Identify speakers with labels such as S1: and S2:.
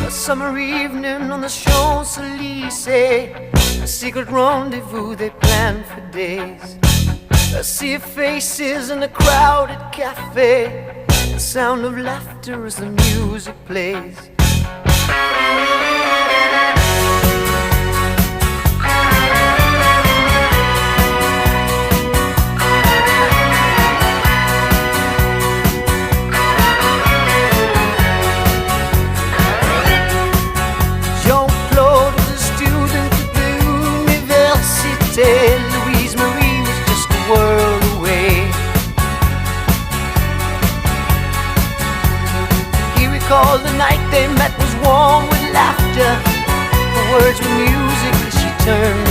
S1: A summer evening on the Champs-Élysées, a secret rendezvous they planned for days. A sea of faces in a crowded cafe, the sound of laughter as the music plays. Jean-Claude was a student at the Université. Louise Marie was just a world away. He recalled the night they met was warm with laughter. The words were music as she turned